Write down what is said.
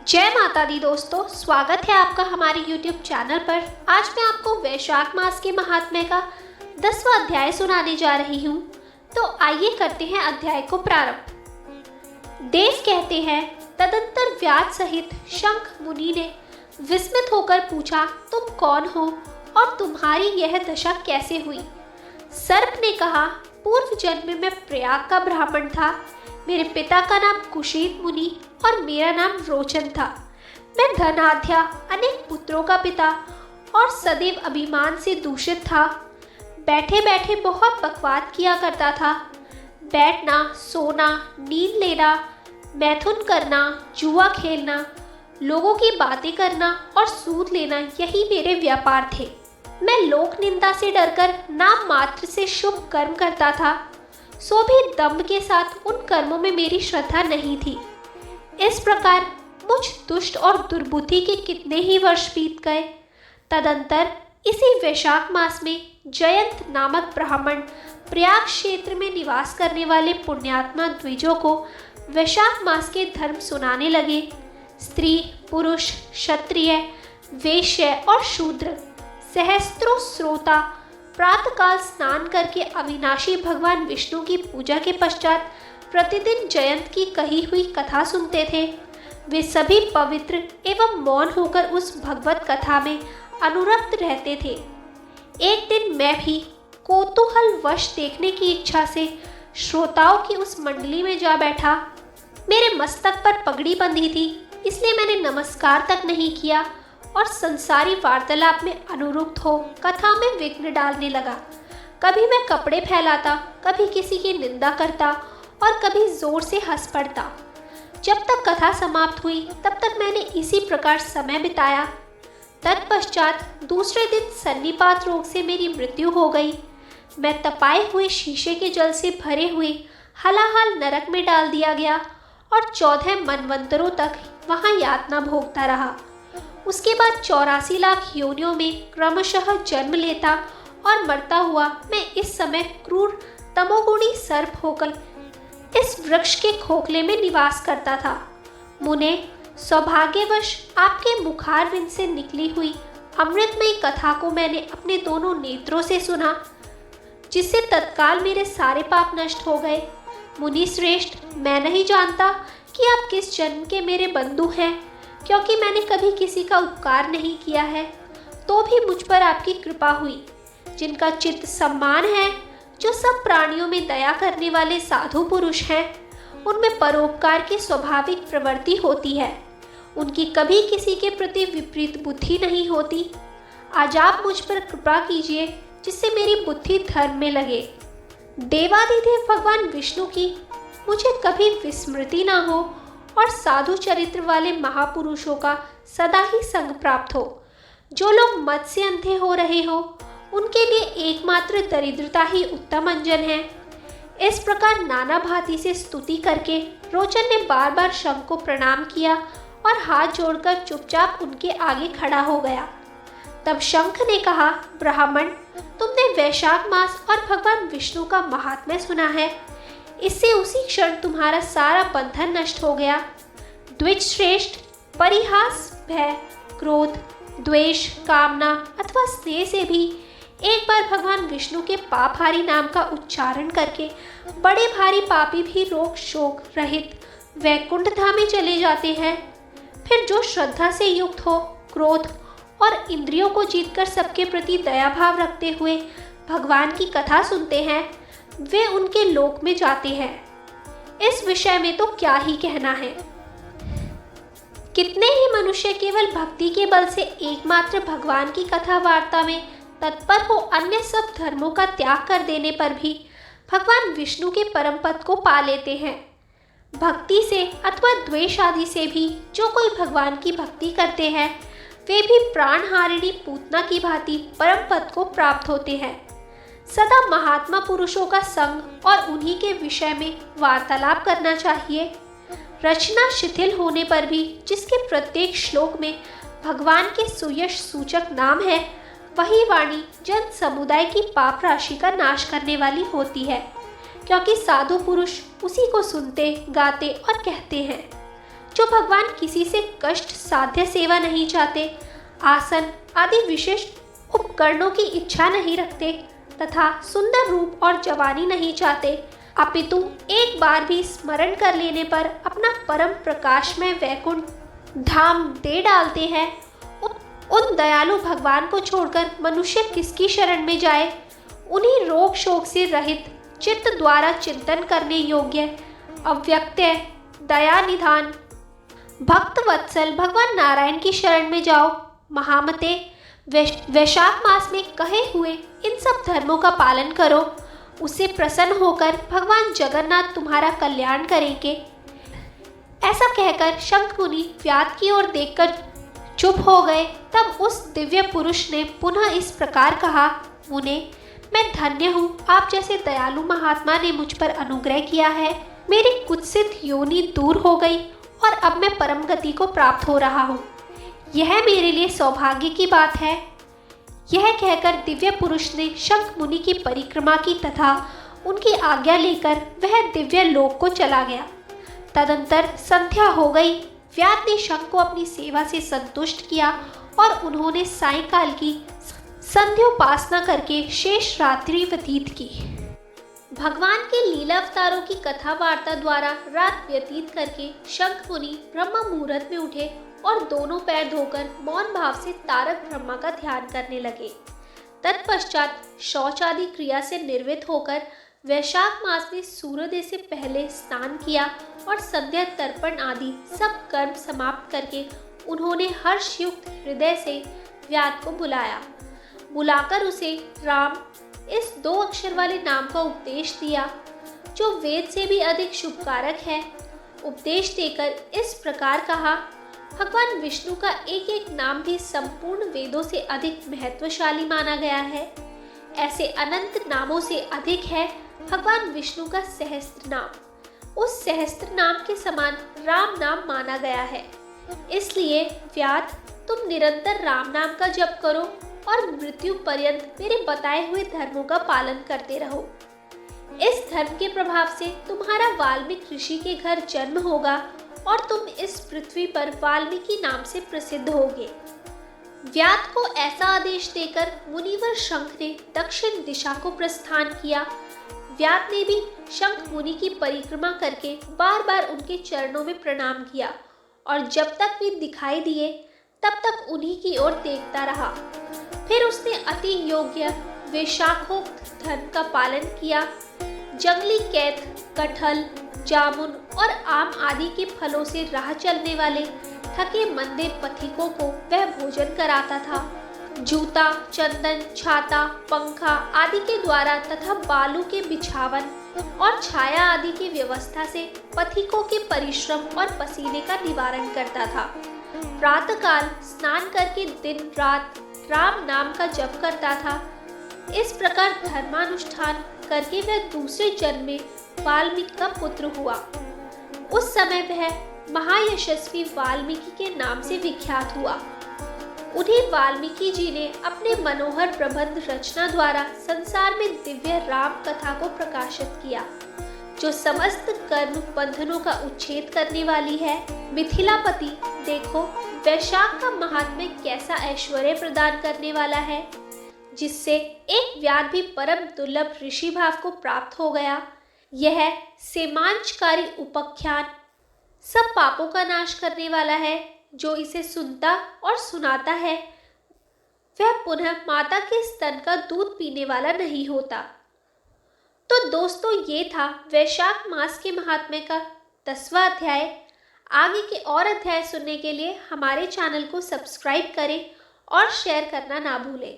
जय माता दी दोस्तों, स्वागत है आपका हमारे YouTube चैनल पर। आज मैं आपको वैशाख मास के महात्म्य का 10वां अध्याय सुनाने जा रही हूँ। तो आइए करते हैं अध्याय को प्रारंभ। देव कहते हैं, तदंतर व्यास सहित शंख मुनि ने विस्मित होकर पूछा, तुम कौन हो और तुम्हारी यह दशा कैसे हुई? सर्प ने कहा, पूर्व जन्म में प्रयाग का ब्राह्मण था। मेरे पिता का नाम कुशीत मुनि और मेरा नाम रोचन था। मैं धनाढ्य, अनेक पुत्रों का पिता और सदैव अभिमान से दूषित था। बैठे बैठे बहुत बकवाद किया करता था। बैठना, सोना, नींद लेना, मैथुन करना, जुआ खेलना, लोगों की बातें करना और सूद लेना, यही मेरे व्यापार थे। मैं लोक निंदा से डरकर नाम मात्र से शुभ कर्म करता था, सो भी दम्भ के साथ उन कर्मों में मेरी श्रद्धा नहीं थी। इस प्रकार मुझ दुष्ट और दुर्बुद्धि के कितने ही वर्ष बीत गए। तदंतर इसी वैशाख मास में जयंत नामक ब्राह्मण प्रयाग क्षेत्र में निवास करने वाले पुण्यात्मा द्विजों को वैशाख मास के धर्म सुनाने लगे। स्त्री, पुरुष, क्षत्रिय, वैश्य और शूद्र सहस्त्रों श्रोता प्रातःकाल स्नान करके अविनाशी भगवान विष्णु की पूजा के पश्चात प्रतिदिन जयंत की कही हुई कथा सुनते थे। वे सभी पवित्र एवं मौन होकर उस भगवत कथा में अनुरक्त रहते थे। एक दिन मैं भी कौतूहलवश देखने की इच्छा से श्रोताओं की उस मंडली में जा बैठा। मेरे मस्तक पर पगड़ी बंधी थी, इसलिए मैंने नमस्कार तक नहीं किया और संसारी वार्तालाप में अनुरुक्त हो कथा में विघ्न डालने लगा। कभी मैं कपड़े फैलाता, कभी किसी की निंदा करता और कभी जोर से हंस पड़ता। जब तक कथा समाप्त हुई तब तक मैंने इसी प्रकार समय बिताया। तत्पश्चात दूसरे दिन सन्निपात रोग से मेरी मृत्यु हो गई। मैं तपाए हुए शीशे के जल से भरे हुए हलाहल नरक में डाल दिया गया और 14 मनवंतरों तक वहां यातना भोगता रहा। उसके बाद 84 लाख योनियों में क्रमशः जन्म लेता और मरता हुआ मैं इस समय क्रूर तमोगुणी सर्प होकर इस वृक्ष के खोखले में निवास करता था। मुने, सौभाग्यवश आपके मुखारविंद से निकली हुई अमृतमयी कथा को मैंने अपने दोनों नेत्रों से सुना, जिससे तत्काल मेरे सारे पाप नष्ट हो गए। मुनि श्रेष्ठ, मैं नहीं जानता कि आप किस जन्म के मेरे बंधु हैं, क्योंकि मैंने कभी किसी का उपकार नहीं किया है, तो भी मुझ पर आपकी कृपा हुई। जिनका चित्त सम्मान है, जो सब प्राणियों में दया करने वाले साधु पुरुष हैं, उनमें परोपकार की स्वाभाविक प्रवृत्ति होती है। उनकी कभी किसी के प्रति विपरीत बुद्धि नहीं होती। आज आप मुझ पर कृपा कीजिए, जिससे मेरी बुद्धि धर्म में लगे। देवादिदेव भगवान विष्णु की मुझे कभी विस्मृति ना हो और साधु चरित्र वाले महापुरुषों का सदा ही संग प्राप्त हो। जो लोग मत से अंधे हो रहे हो, उनके लिए एकमात्र दरिद्रता ही उत्तम अंजन है। इस प्रकार नाना भांति से स्तुति करके रोचन ने बार बार शंख को प्रणाम किया और हाथ जोड़कर चुपचाप उनके आगे खड़ा हो गया। तब शंख ने कहा, ब्राह्मण, तुमने वैशाख मास और भगवान विष्णु का महात्म्य सुना है। इससे उसी क्षण तुम्हारा सारा बंधन नष्ट हो गया। द्विज श्रेष्ठ, परिहास, भय, क्रोध, द्वेष, कामना अथवा स्नेह से भी एक बार भगवान विष्णु के पापहारी नाम का उच्चारण करके बड़े भारी पापी भी रोग शोक रहित वैकुंठ धाम में चले जाते हैं। फिर जो श्रद्धा से युक्त हो, क्रोध और इंद्रियों को जीतकर सबके प्रति दया भाव रखते हुए भगवान की कथा सुनते हैं, वे उनके लोक में जाते हैं। इस विषय में तो क्या ही कहना है। कितने ही मनुष्य केवल भक्ति के बल से एकमात्र भगवान की कथा वार्ता में तत्पर हो अन्य सब धर्मों का त्याग कर देने पर भी भगवान विष्णु के परम पद को पा लेते हैं। भक्ति से अथवा द्वेष आदि से भी जो कोई भगवान की भक्ति करते हैं, वे भी प्राणहारिणी पूतना की भांति परम पद को प्राप्त होते हैं। सदा महात्मा पुरुषों का संग और उन्हीं के विषय में वार्तालाप करना चाहिए। रचना शिथिल होने पर भी जिसके प्रत्येक श्लोक में भगवान के सुयश सूचक नाम है, वही वाणी जन समुदाय की पाप राशि का नाश करने वाली होती है, क्योंकि साधु पुरुष उसी को सुनते, गाते और कहते हैं। जो भगवान किसी से कष्ट साध्य सेवा नहीं चाहते, आसन आदि विशेष उपकरणों की इच्छा नहीं रखते तथा सुंदर रूप और जवानी नहीं चाहते, अपितु एक बार भी स्मरण कर लेने पर अपना परम प्रकाशमय वैकुंठ धाम दे डालते हैं, उन दयालु भगवान को छोड़कर मनुष्य किसकी शरण में जाए। उन्हीं रोग शोक से रहित चित्त द्वारा चिंतन करने योग्य अव्यक्त्य दया निधान भक्त वत्सल भगवान नारायण की शरण में जाओ। महामते, वैशाख मास में कहे हुए इन सब धर्मों का पालन करो, उससे प्रसन्न होकर भगवान जगन्नाथ तुम्हारा कल्याण करेंगे। ऐसा कहकर शंख मुनि व्याध की ओर देखकर चुप हो गए। तब उस दिव्य पुरुष ने पुनः इस प्रकार कहा, मुने, मैं धन्य हूँ, आप जैसे दयालु महात्मा ने मुझ पर अनुग्रह किया है। मेरी कुत्सित योनि दूर हो गई और अब मैं परम गति को प्राप्त हो रहा हूँ। यह मेरे लिए सौभाग्य की बात है। यह कहकर दिव्य पुरुष ने शंख मुनि की परिक्रमा की तथा उनकी आज्ञा लेकर वह दिव्य लोक को चला गया। तदंतर संध्या हो गई। व्याध ने शंख को अपनी सेवा से संतुष्ट किया और उन्होंने सायंकाल की संध्योपासना करके शेष रात्रि व्यतीत की। भगवान के लीला अवतारों की कथा वार्ता द्वारा रात व्यतीत करके शंख मुनि ब्रह्म मुहूर्त में उठे और दोनों पैर धोकर मौन भाव से तारक ब्रह्मा का ध्यान करने लगे। तत्पश्चात शौच आदि क्रिया से निर्वृत्त होकर वैशाख मास में सूर्योदय से पहले स्नान किया और संध्या तर्पण आदि सब कर्म समाप्त करके उन्होंने हर्षयुक्त हृदय से व्याध को बुलाकर उसे राम इस 2 अक्षर वाले नाम का उपदेश दिया, जो वेद से भी अधिक शुभकारक है। उपदेश देकर इस प्रकार कहा, भगवान विष्णु का एक एक नाम भी संपूर्ण वेदों से अधिक महत्वशाली माना गया है। ऐसे अनंत नामों से अधिक है भगवान विष्णु का सहस्त्र नाम। उस सहस्त्र नाम के समान राम नाम माना गया है। इसलिए व्याध, तुम निरंतर राम नाम का जप करो और मृत्यु पर्यंत मेरे बताए हुए धर्मों का पालन करते रहो। इस धर्म के प्रभाव से तुम्हारा वाल्मीकि ऋषि के घर जन्म होगा और तुम इस पृथ्वी पर वाल्मीकि नाम से प्रसिद्ध होगे। व्याध को ऐसा आदेश देकर मुनिवर शंख ने दक्षिण दिशा को प्रस्थान किया। व्याध ने भी शंख मुनि की परिक्रमा करके बार बार उनके चरणों में प्रणाम किया और जब तक वे दिखाई दिए तब तक उन्हीं की ओर देखता रहा। फिर उसने अति योग्य वैशाखोक्त धर्म का पालन किया। जंगली कैथ, कटहल, जामुन और आम आदि के फलों से राह चलने वाले थके मंदे पथिकों को वह भोजन कराता था। जूता, चंदन, छाता, पंखा आदि के द्वारा तथा बालू के बिछावन और छाया आदि की व्यवस्था से पथिकों के परिश्रम और पसीने का निवारण करता था। प्रातःकाल स्नान करके दिन रात राम नाम का जप करता था। इस प्रकार धर्मानुष्ठान करके वह दूसरे जन्म में वाल्मीकि का पुत्र हुआ। उस समय वह महायशस्वी वाल्मीकि के नाम से विख्यात हुआ। उन्हें वाल्मीकि जी ने अपने मनोहर प्रबंध रचना द्वारा संसार में दिव्य राम कथा को प्रकाशित किया, जो समस्त कर्म बंधनों का उच्छेद करने वाली है। मिथिलापति, देखो वैशाख का महात्म्य कैसा ऐश्वर्य प्रदान करने वाला है, जिससे एक व्याध भी परम दुर्लभ ऋषि भाव को प्राप्त हो गया। यह सेमांचकारी उपाख्यान सब पापों का नाश करने वाला है। जो इसे सुनता और सुनाता है वह पुनः माता के स्तन का दूध पीने वाला नहीं होता। तो दोस्तों, ये था वैशाख मास के महात्म्य का 10वां अध्याय। आगे के और अध्याय सुनने के लिए हमारे चैनल को सब्सक्राइब करें और शेयर करना ना भूलें।